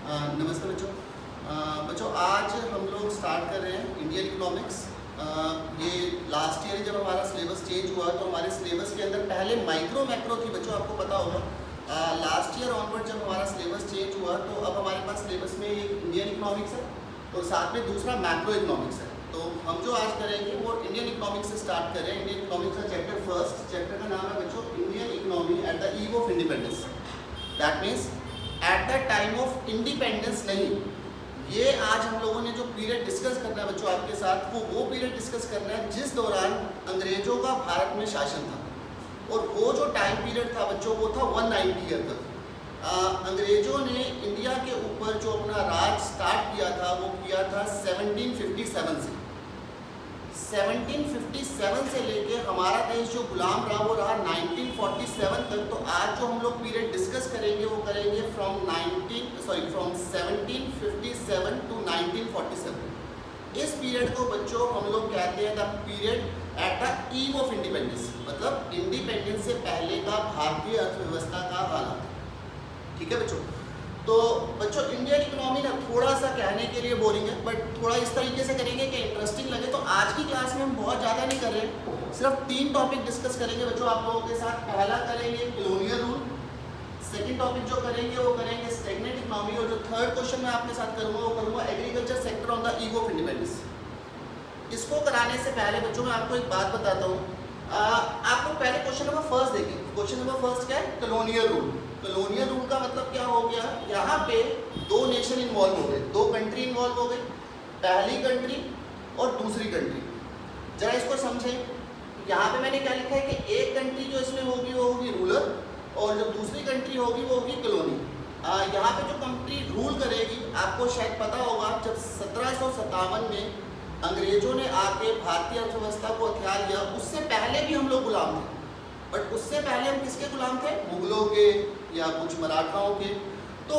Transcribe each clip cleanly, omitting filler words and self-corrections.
नमस्ते बच्चों। बच्चों आज हम लोग स्टार्ट कर रहे हैं इंडियन इकोनॉमिक्स। ये लास्ट ईयर जब हमारा सिलेबस चेंज हुआ तो हमारे सिलेबस के अंदर पहले माइक्रो मैक्रो थी, बच्चों आपको पता होगा। लास्ट ईयर ऑनवर्ड जब हमारा सिलेबस चेंज हुआ तो अब हमारे पास सिलेबस में एक इंडियन इकोनॉमिक्स है और साथ में दूसरा मैक्रो इकोनॉमिक्स है। तो हम जो आज करेंगे वो इंडियन इकोनॉमिक्स से स्टार्ट करें। इंडियन इकोनॉमिक्स का चैप्टर फर्स्ट, चैप्टर का नाम है बच्चों Indian economy at the eve of independence. That means at the time of independence नहीं। ये आज हम लोगों ने जो पीरियड डिस्कस करना है बच्चों आपके साथ, वो पीरियड डिस्कस करना है जिस दौरान अंग्रेजों का भारत में शासन था। और वो जो टाइम पीरियड था बच्चों वो था 190 ईयर तक। अंग्रेजों ने इंडिया के ऊपर जो अपना राज स्टार्ट किया था वो किया था 1757 से। 1757 से लेके हमारा देश जो गुलाम रहा वो रहा 1947 तक। तो आज जो हम लोग पीरियड डिस्कस करेंगे वो करेंगे फ्रॉम 1757 टू 1947। इस पीरियड को बच्चों हम लोग कहते हैं the period at the eve of independence, मतलब इंडिपेंडेंस से पहले का भारतीय अर्थव्यवस्था का हालात। ठीक है बच्चों। तो बच्चों इंडियन इकोनॉमी ना थोड़ा सा कहने के लिए बोरिंग है, बट थोड़ा इस तरीके से करेंगे कि इंटरेस्टिंग लगे। तो आज की क्लास में हम बहुत ज़्यादा नहीं कर रहे, सिर्फ 3 टॉपिक डिस्कस करेंगे बच्चों आप लोगों के साथ। पहला करेंगे कॉलोनियल रूल, सेकंड टॉपिक जो करेंगे वो करेंगे स्टैग्नेंट इकोनॉमी, और जो थर्ड क्वेश्चन मैं आपके साथ करूँगा वो करूँगा agriculture sector on the eve of independence. इसको कराने से पहले बच्चों मैं आपको एक बात बताता हूँ। आप लोग पहले क्वेश्चन नंबर फर्स्ट देखिए। क्वेश्चन नंबर फर्स्ट क्या है? Colonial rule. कॉलोनियल रूल का मतलब क्या हो गया? यहाँ पे 2 नेशन इन्वॉल्व हो गए, 2 कंट्री इन्वॉल्व हो गई, पहली कंट्री और दूसरी कंट्री। जरा इसको समझें। यहाँ पे मैंने क्या लिखा है कि एक कंट्री जो इसमें होगी वो होगी रूलर, और जो दूसरी कंट्री होगी वो होगी कॉलोनी। यहाँ पे जो कंट्री रूल करेगी, आपको शायद पता होगा जब 1757 में अंग्रेजों ने आके भारतीय अर्थव्यवस्था को हथियार लिया, उससे पहले भी हम लोग गुलाम थे। बट उससे पहले हम किसके गुलाम थे? मुगलों के या कुछ मराठाओं के। तो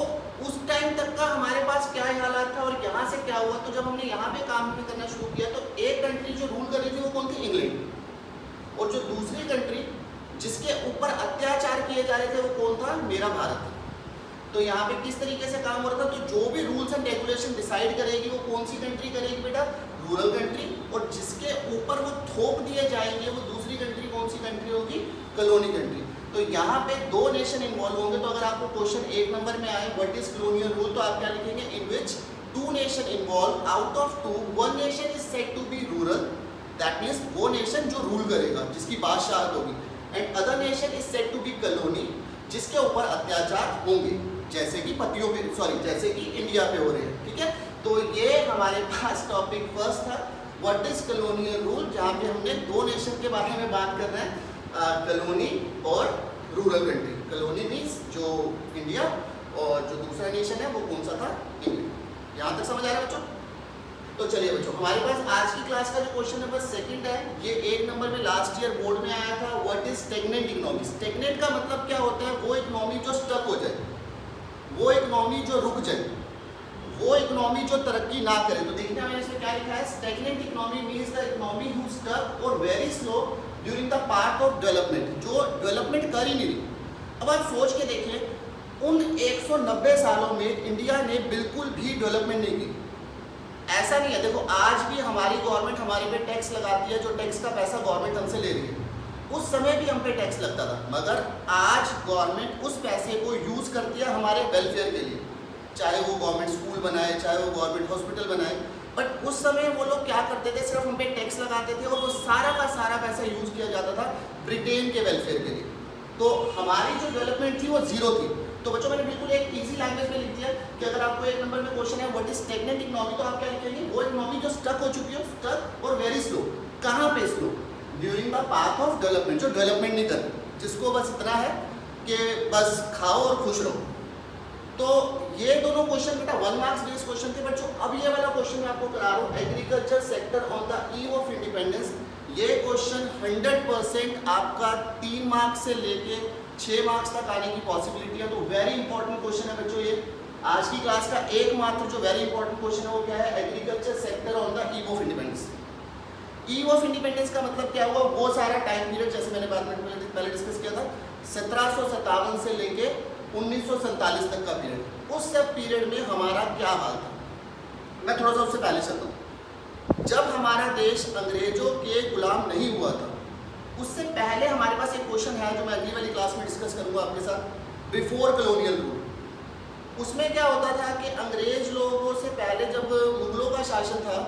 उस टाइम तक का हमारे पास क्या हालात था और यहाँ से क्या हुआ? तो जब हमने यहाँ पे काम करना शुरू किया तो एक कंट्री जो रूल कर रही थी वो कौन थी? इंग्लैंड। और जो दूसरी कंट्री जिसके ऊपर अत्याचार किए जा रहे थे वो कौन था? मेरा भारत। तो यहाँ पे किस तरीके से काम हो रहा था? तो जो भी रूल्स एंड रेगुलेशन डिसाइड करेगी वो कौन सी कंट्री करेगी बेटा? Rural country. और जिसके ऊपर वो थोप दिए जाएंगे वो दूसरी कंट्री कौन सी कंट्री होगी? Colony country. तो यहाँ पे 2 नेशन इन्वॉल्व होंगे। तो अगर आपको क्वेश्चन 1 नंबर में आए व्हाट इज कॉलोनियल रूल, तो आप क्या लिखेंगे? In which 2 nation involve, out of 2 1 nation is said to be ruler. That means वो नेशन जो रूल करेगा, जिसकी बादशाहत होगी, and other nation is said to be colony, जिसके ऊपर अत्याचार होंगे, जैसे कि पतियों पे, जैसे कि इंडिया पे हो रहे हैं। ठीक है। तो ये हमारे पास टॉपिक फर्स्ट था, व्हाट इज कॉलोनियल रूल, जहाँ पे हमने 2 नेशन के बारे में बात कर रहे हैं, कॉलोनी और रूरल कंट्री। कॉलोनी मीन्स जो इंडिया, और जो दूसरा नेशन है वो कौन सा था? इंग्लैंड। यहाँ तक समझ आ रहा है बच्चों? तो चलिए बच्चों, हमारे पास आज की क्लास का जो क्वेश्चन नंबर 2 है, ये 1 नंबर में लास्ट ईयर बोर्ड में आया था। What is stagnant economy? Stagnant का मतलब क्या होता है? वो इकोनॉमी जो स्टक हो जाए, वो इकोनॉमी जो रुक जाए, वो इकोनॉमी जो तरक्की ना करे। तो देखिए मैंने इसमें क्या लिखा है? Stagnant economy means the economy who stuck or very slow during the part of development, जो डेवलपमेंट कर ही नहीं रही। अब आप सोच के देखिए, उन 190 सालों में इंडिया ने बिल्कुल भी डेवलपमेंट नहीं की। ऐसा नहीं है, देखो आज भी हमारी गवर्नमेंट हमारे पे टैक्स लगाती है, जो टैक्स का पैसा गवर्नमेंट हमसे ले रही है। उस समय भी हम पे टैक्स लगता था, मगर आज गवर्नमेंट उस पैसे को यूज़ करती है हमारे वेलफेयर के लिए, चाहे वो गवर्नमेंट स्कूल बनाए, चाहे वो गवर्नमेंट हॉस्पिटल बनाए। बट उस समय वो लोग क्या करते थे? सिर्फ हम पे टैक्स लगाते थे और वो सारा का सारा पैसा यूज़ किया जाता था ब्रिटेन के वेलफेयर के लिए। तो हमारी जो डेवलपमेंट थी वो 0 थी। तो बच्चों मैंने बिल्कुल एक इजी लैंग्वेज में लिख दिया कि अगर आपको 1 नंबर में क्वेश्चन है व्हाट इज स्टैग्नेंट इकोनॉमी, तो आप क्या लिखेंगे? वो इकोनॉमी जो स्टक हो चुकी है, स्टक और वेरी स्लो। कहाँ पे slow? During the path of development, जो डेवलपमेंट नहीं कर, जिसको बस इतना है कि बस खाओ और खुश रहो। तो ये दोनों क्वेश्चन बेटा 1 मार्क्स बेस्ड क्वेश्चन थे बच्चों। अब ये वाला क्वेश्चन मैं आपको करा रहा हूँ, agriculture sector on the eve of independence. ये क्वेश्चन 100% आपका 3 मार्क्स से लेके 6 मार्क्स तक आने की पॉसिबिलिटी है। तो वेरी इंपॉर्टेंट क्वेश्चन है बच्चों ये। आज की क्लास का एकमात्र जो वेरी इंपॉर्टेंट क्वेश्चन है वो क्या है? Agriculture sector on the eve of independence. Eve of independence का मतलब क्या हुआ? वो सारा टाइम पीरियड, जैसे मैंने 5 मिनट पहले डिस्कस किया था, 1757 से लेके 1947 तक का पीरियड। उस सब पीरियड में हमारा क्या हाल था, मैं थोड़ा सा उससे पहले चलता हूँ। जब हमारा देश अंग्रेजों के गुलाम नहीं हुआ था, उससे पहले हमारे पास एक क्वेश्चन है जो मैं अगली वाली क्लास में डिस्कस करूंगा आपके साथ, बिफोर कॉलोनियल रूल। उसमें क्या होता था कि अंग्रेज लोगों से पहले जब मुगलों का शासन था,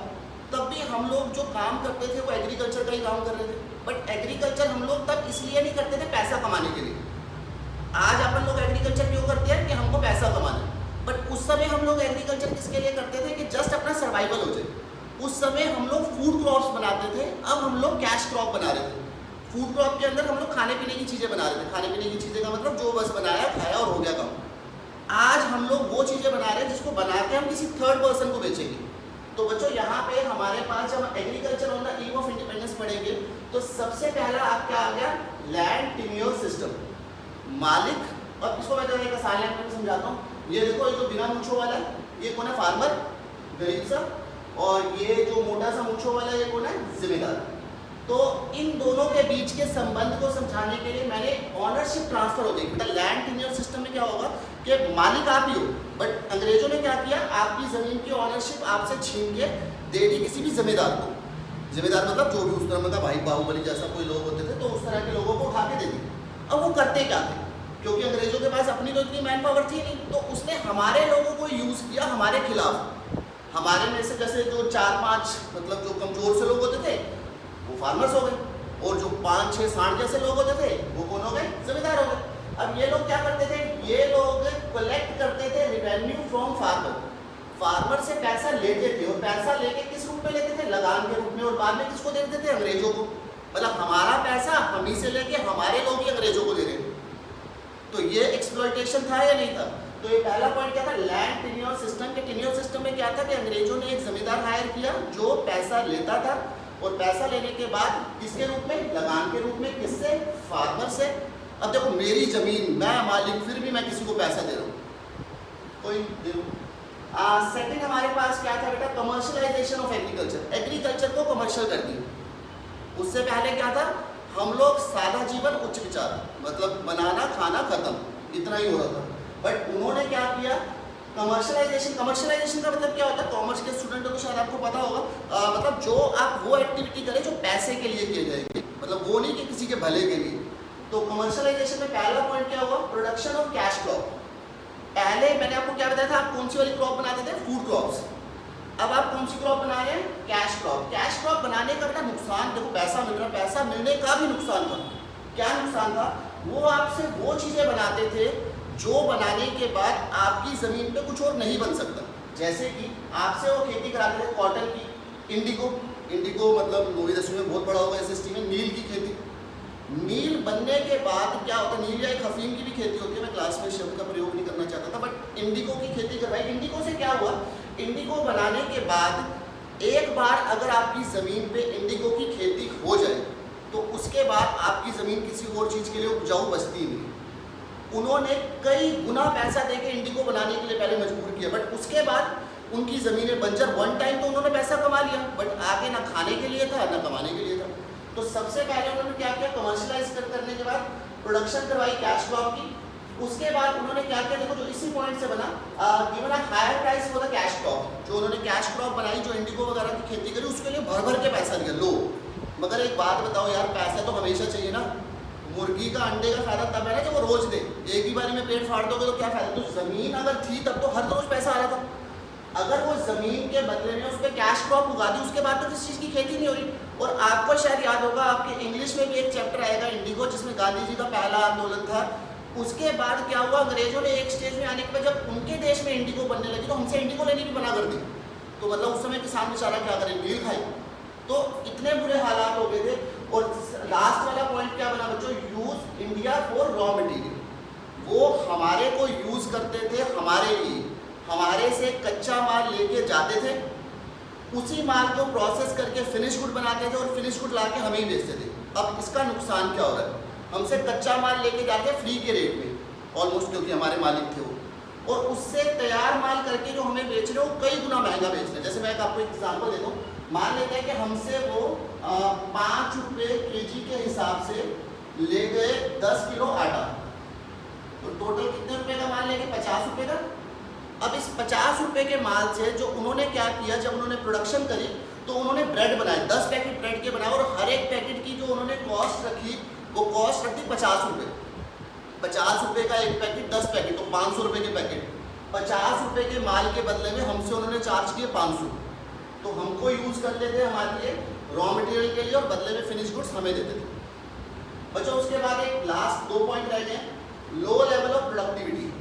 तब भी हम लोग जो काम करते थे वो एग्रीकल्चर का ही काम कर रहे थे। बट एग्रीकल्चर हम लोग तब इसलिए नहीं करते थे पैसा कमाने के लिए। आज अपन लोग एग्रीकल्चर क्यों करते हैं कि हमको पैसा कमाना है, बट उस समय हम लोग एग्रीकल्चर किसके लिए करते थे कि जस्ट अपना सर्वाइवल हो जाए। उस समय हम लोग फूड क्रॉप्स बनाते थे, अब हम लोग कैश क्रॉप बना रहे थे। फूड क्रॉप के अंदर हम लोग खाने पीने की चीज़ें बना रहे थे। खाने पीने की चीज़ें का मतलब जो बस बनाया खाया और हो गया काम। आज हम लोग वो चीज़ें बना रहे हैं जिसको बना के हम किसी थर्ड पर्सन को बेचेंगे। तो बच्चों यहाँ पे हमारे पास जब agriculture on the eve of independence पढ़ेंगे तो सबसे पहला आप क्या आ गया, लैंड टेन्योर सिस्टम। मालिक, और इसको मैं एक आसान लैंग्वेज में समझाता हूँ। ये देखो, ये जो बिना मूंछों वाला है ये कौन है, फार्मर, गरीब सा, और ये जो मोटा सा मूंछों वाला ये कौन है, जिम्मेदार। तो इन दोनों के बीच के संबंध को समझाने के लिए मैंने ऑनरशिप ट्रांसफर हो गई। मतलब लैंड टेन्योर सिस्टम में क्या होगा कि मालिक आप ही हो, बट अंग्रेजों ने क्या किया, आपकी जमीन की ऑनरशिप आपसे छीन के दे दी किसी भी जिम्मेदार को। जिम्मेदार मतलब जो भी उस तरह का भाई बाहुबली जैसा कोई लोग होते थे, तो उस तरह के लोगों को उठा के दे दी। अब वो करते क्या थे, क्योंकि अंग्रेजों के पास अपनी तो इतनी मैन पावर थी नहीं, तो उसने हमारे लोगों को यूज किया हमारे खिलाफ। हमारे में से जैसे जो 4-5 मतलब जो कमजोर से लोग होते थे वो फार्मर्स हो गए, और जो 5-6-60 जैसे लोग होते थे वो कौन हो गए, जिम्मेदार हो गए। अब ये लोग क्या करते थे, ये लोग कलेक्ट करते थे रिवेन्यू फ्रॉम फार्मर। फार्मर से पैसा लेते थे, और पैसा लेके किस रूप में लेते थे, लगान के रूप में, और बाद में किसको देते थे, अंग्रेजों को। मतलब हमारा पैसा हम ही से लेके हमारे लोग ही अंग्रेजों को दे रहे। तो ये एक्सप्लॉयटेशन था या नहीं था। तो ये पहला पॉइंट क्या था, लैंड टेन्योर सिस्टम। के टेन्योर सिस्टम में क्या था कि अंग्रेजों ने एक जमींदार हायर किया जो पैसा लेता था, और पैसा लेने के बाद किसके रूप में, लगान के रूप में, किससे, फार्मर से। अब देखो मेरी जमीन, मैं मालिक, फिर भी मैं किसी को पैसा दे रहा हूँ, कोई दे रहा हूँ। सेकंड हमारे पास क्या था बेटा, कमर्शलाइजेशन ऑफ एग्रीकल्चर। एग्रीकल्चर को कमर्शियल कर दिया। उससे पहले क्या था, हम लोग सादा जीवन उच्च विचार, मतलब बनाना खाना खत्म, इतना ही हो रहा था। बट उन्होंने क्या किया, कमर्शलाइजेशन। कमर्शलाइजेशन का मतलब क्या होता है, कॉमर्स के स्टूडेंटों को शायद आपको पता होगा, मतलब जो आप वो एक्टिविटी करें जो पैसे के लिए किए जाएंगे, मतलब वो नहीं कि किसी के भले के लिए। तो कमर्शलाइजेशन में पहला पॉइंट क्या हुआ, प्रोडक्शन ऑफ कैश क्रॉप। पहले मैंने आपको क्या बताया था, आप कौन सी वाली क्रॉप बनाते थे, फूड क्रॉप्स। अब आप कौन सी क्रॉप बना रहे हैं, कैश क्रॉप। कैश क्रॉप बनाने का बेटा नुकसान, देखो पैसा मिल रहा है, पैसा मिलने का भी नुकसान था। क्या नुकसान था, वो आपसे वो चीज़ें बनाते थे जो बनाने के बाद आपकी ज़मीन पे कुछ और नहीं बन सकता। जैसे कि आपसे वो खेती कराते थे कॉटन की, इंडिगो। इंडिगो मतलब 9वीं-10वीं में बहुत बड़ा होगा एसएसटी में, नील की खेती। नील बनने के बाद क्या होता है, नील या एक अफीम की भी खेती होती है, मैं क्लास में शब्द का प्रयोग नहीं करना चाहता था, बट इंडिगो की खेती करवाई। इंडिगो से क्या हुआ, इंडिगो बनाने के बाद एक बार अगर आपकी ज़मीन पे इंडिगो की खेती हो जाए तो उसके बाद आपकी ज़मीन किसी और चीज़ के लिए उपजाऊ बचती नहीं। उन्होंने कई गुना पैसा देके इंडिगो बनाने के लिए पहले मजबूर किया, बट उसके बाद उनकी ज़मीनें बंजर। वन टाइम तो उन्होंने पैसा कमा लिया, बट आगे ना खाने के लिए था ना कमाने के लिए था। तो सबसे पहले उन्होंने क्या किया, कमर्शलाइज करने के बाद प्रोडक्शन करवाई कैश क्रॉप की। उसके बाद उन्होंने क्या किया, देखो जो इसी पॉइंट से बना, given a higher price for the cash crop. जो उन्होंने कैश क्रॉप बनाई, जो इंडिगो वगैरह की खेती करी, उसके लिए भर भर के पैसा दिया, लो। मगर एक बात बताओ यार, पैसा तो हमेशा चाहिए ना। मुर्गी का अंडे का फायदा तब है ना जब वो रोज दे, एक ही बारी में पेट फाड़ दोगे तो क्या फायदा। तो जमीन अगर थी तब तो हर रोज पैसा आ रहा था। अगर वो जमीन के बदले में उस पर कैश क्रॉप उगा दी, उसके बाद तो किसी चीज़ की खेती नहीं हो रही। और आपको शायद याद होगा, आपके इंग्लिश में भी एक चैप्टर आएगा इंडिगो, जिसमें गांधी जी का पहला आंदोलन था। उसके बाद क्या हुआ, अंग्रेजों ने एक स्टेज में आने के बाद जब उनके देश में इंडिगो बनने लगी तो हमसे इंडिगो लेनी भी मना कर दी। तो मतलब उस समय किसान बेचारा क्या करे, नील खाए। तो इतने बुरे हालात हो गए थे। और लास्ट वाला पॉइंट क्या बना बच्चों, use India for raw material. वो हमारे को यूज करते थे हमारे लिए, हमारे से कच्चा माल लेके जाते थे, उसी माल को प्रोसेस करके फिनिश गुड बनाते थे और फिनिश गुड लाके हमें ही बेचते थे। अब इसका नुकसान क्या हो रहा है, हमसे कच्चा माल लेके जाते फ्री के रेट में ऑलमोस्ट, क्योंकि हमारे मालिक थे वो, और उससे तैयार माल करके जो हमें बेच रहे हो कई गुना महंगा बेच रहे हैं। जैसे मैं आपको एक एग्जांपल देता हूँ, मान लेते हैं कि हमसे वो 5 रुपये kg के हिसाब से ले गए 10 किलो आटा। तो टोटल कितने रुपए का माल लेंगे? 50 रुपए का। अब इस 50 रुपए के माल से जो उन्होंने क्या किया, जब उन्होंने प्रोडक्शन करी तो उन्होंने ब्रेड बनाए, 10 पैकेट ब्रेड के बनाए और हर एक पैकेट की जो उन्होंने कॉस्ट रखी वो कॉस्ट रखी 50 रुपए। 50 रुपए का एक पैकेट, 10 पैकेट तो 500 रुपए के पैकेट। 50 रुपए के माल के बदले में हमसे उन्होंने चार्ज किए 500। तो हमको यूज करते थे हमारे लिए रॉ मटेरियल के लिए और बदले में फिनिश गुड्स हमें देते थे। बच्चों उसके बाद एक लास्ट 2 पॉइंट रह गए, लो लेवल ऑफ प्रोडक्टिविटी।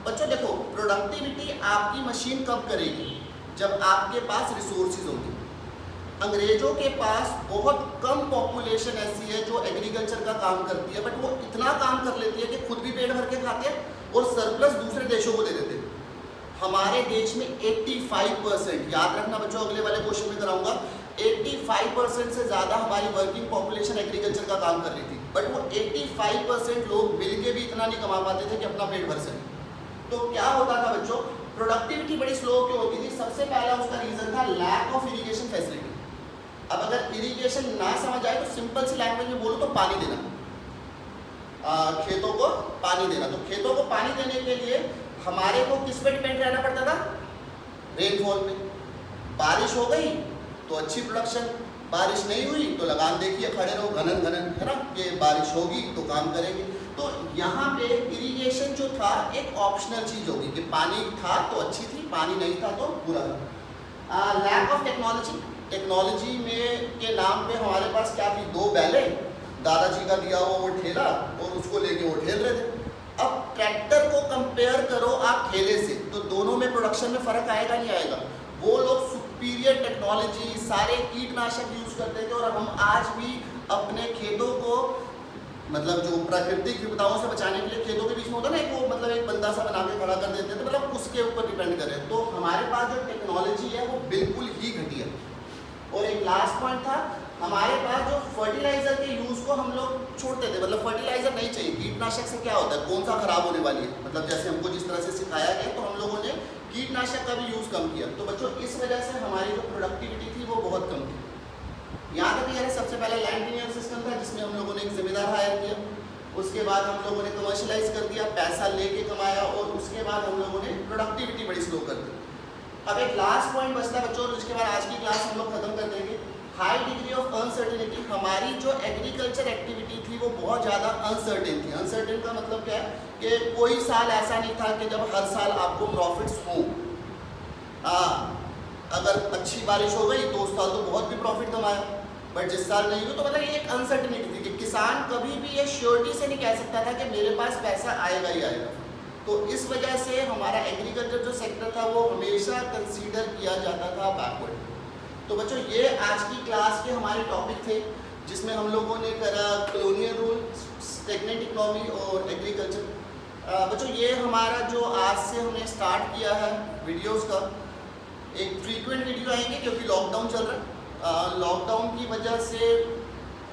बच्चों देखो, प्रोडक्टिविटी आपकी मशीन कब करेगी? जब आपके पास रिसोर्सेज होंगे। अंग्रेजों के पास बहुत कम पॉपुलेशन ऐसी है जो एग्रीकल्चर का काम करती है, बट वो इतना काम कर लेती है कि खुद भी पेट भर के खाते हैं और सरप्लस दूसरे देशों को दे देते हैं। हमारे देश में 85%, याद रखना बच्चों, अगले वाले क्वेश्चन में कराऊंगा, 85% से ज़्यादा हमारी वर्किंग पॉपुलेशन एग्रीकल्चर का काम कर रही थी, बट वो 85% लोग मिल के भी इतना नहीं कमा पाते थे कि अपना पेट भर सकें। तो क्या होता था बच्चों, प्रोडक्टिविटी बड़ी स्लो क्यों होती थी? सबसे पहला उसका रीज़न था लैक ऑफ इरिगेशन फैसिलिटी। अब अगर इरिगेशन ना समझ आए तो सिंपल सी लैंग्वेज में बोलो तो पानी देना, खेतों को पानी देना। तो खेतों को पानी देने के लिए हमारे को किस पे डिपेंड रहना पड़ता था? रेनफॉल पे। बारिश हो गई तो अच्छी प्रोडक्शन, बारिश नहीं हुई तो लगान देखिए खड़े रहो, घनन घनन, है ना, कि बारिश होगी तो काम करेंगे। तो यहाँ पे इरिगेशन जो था एक ऑप्शनल चीज होगी कि पानी था तो अच्छी थी, पानी नहीं था तो बुरा था। Lack of technology. टेक्नोलॉजी में के नाम पे हमारे पास क्या थी? 2 बैले, दादाजी का दिया हुआ वो ठेला और उसको लेके वो ठेल रहे थे। अब ट्रैक्टर को कंपेयर करो आप ठेले से, तो दोनों में प्रोडक्शन में फर्क आएगा नहीं आएगा? वो लोग सुपीरियर टेक्नोलॉजी, सारे कीटनाशक यूज करते थे और हम आज भी अपने खेतों को, मतलब जो प्राकृतिक विपदाओं से बचाने के लिए खेतों के बीच में होता है ना, एक वो मतलब एक बंदा सा बना के खड़ा कर देते थे, मतलब उसके ऊपर डिपेंड करें। तो हमारे पास जो टेक्नोलॉजी है वो बिल्कुल ही घटिया। और एक लास्ट पॉइंट था, हमारे पास जो फर्टिलाइजर के यूज को हम लोग छोड़ते थे, मतलब फर्टिलाइजर नहीं चाहिए। कीटनाशक से क्या होता है, कौन सा खराब होने वाली है, मतलब जैसे हमको जिस तरह से सिखाया गया तो हम लोगों ने कीटनाशक का भी यूज कम किया। तो बच्चों इस वजह से हमारी जो प्रोडक्टिविटी थी वो बहुत कम थी। यहाँ तक यार सबसे पहले लैंड टेन्योर सिस्टम था जिसमें हम लोगों ने एक जिम्मेदार हायर किया, उसके बाद हम लोगों ने कमर्शलाइज कर दिया, पैसा लेके कमाया, और उसके बाद हम लोगों ने प्रोडक्टिविटी बड़ी स्लो कर दी। अब एक लास्ट पॉइंट बचता है बच्चों, उसके बाद आज की क्लास हम लोग खत्म कर देंगे। High degree of uncertainty. हमारी जो एग्रीकल्चर एक्टिविटी थी वो बहुत ज़्यादा अनसर्टेन थी। अनसर्टेन का मतलब क्या है कि कोई साल ऐसा नहीं था कि जब हर साल आपको प्रॉफिट्स हों। अगर अच्छी बारिश हो गई तो उस साल तो बहुत भी प्रॉफिट कमाया, बट जिस साल नहीं हुई तो मतलब ये एक अनसर्टेनिटी थी कि किसान कभी भी ये श्योरिटी से नहीं कह सकता था कि मेरे पास पैसा आएगा ही आएगा। तो इस वजह से हमारा एग्रीकल्चर जो सेक्टर था वो हमेशा कंसीडर किया जाता था बैकवर्ड। तो बच्चों ये आज की क्लास के हमारे टॉपिक थे जिसमें हम लोगों ने करा कॉलोनियल रूल, स्टैग्नेंट इकोनॉमी और एग्रीकल्चर। बच्चों ये हमारा जो आज से हमने स्टार्ट किया है वीडियोस का, एक फ्रीक्वेंट वीडियो आएंगे क्योंकि लॉकडाउन चल रहा है। लॉकडाउन की वजह से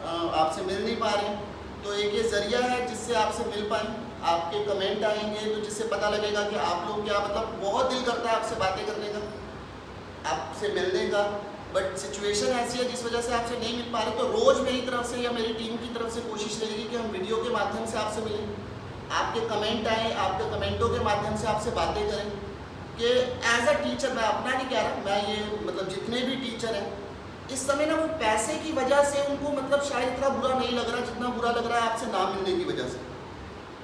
आपसे मिल नहीं पा रहे, तो एक ये ज़रिया है जिससे आपसे मिल पाएँ। आपके कमेंट आएंगे तो जिससे पता लगेगा कि आप लोग क्या, मतलब बहुत दिल करता है आपसे बातें करने का, आपसे मिलने का, बट सिचुएशन ऐसी है जिस वजह से आपसे नहीं मिल पा रहे। तो रोज़ मेरी तरफ से या मेरी टीम की तरफ से कोशिश रहेगी कि हम वीडियो के माध्यम से आपसे मिलें, आपके कमेंट आएँ, आपके कमेंटों के माध्यम से आपसे बातें करें। कि एज अ टीचर, मैं अपना नहीं कह रहा, मैं ये मतलब जितने भी टीचर हैं इस समय ना वो पैसे की वजह से उनको मतलब शायद इतना बुरा नहीं लग रहा जितना बुरा लग रहा है आपसे ना मिलने की वजह से।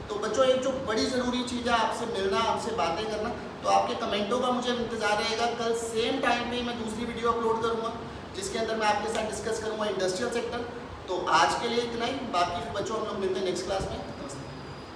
तो बच्चों एक जो बड़ी ज़रूरी चीज़ है आपसे मिलना, आपसे बातें करना, तो आपके कमेंटों का मुझे इंतज़ार रहेगा। कल सेम टाइम पे मैं दूसरी वीडियो अपलोड करूँगा जिसके अंदर मैं आपके साथ डिस्कस करूँगा इंडस्ट्रियल सेक्टर। तो आज के लिए इतना ही, बाकी बच्चों हम लोग मिलते हैं नेक्स्ट क्लास में।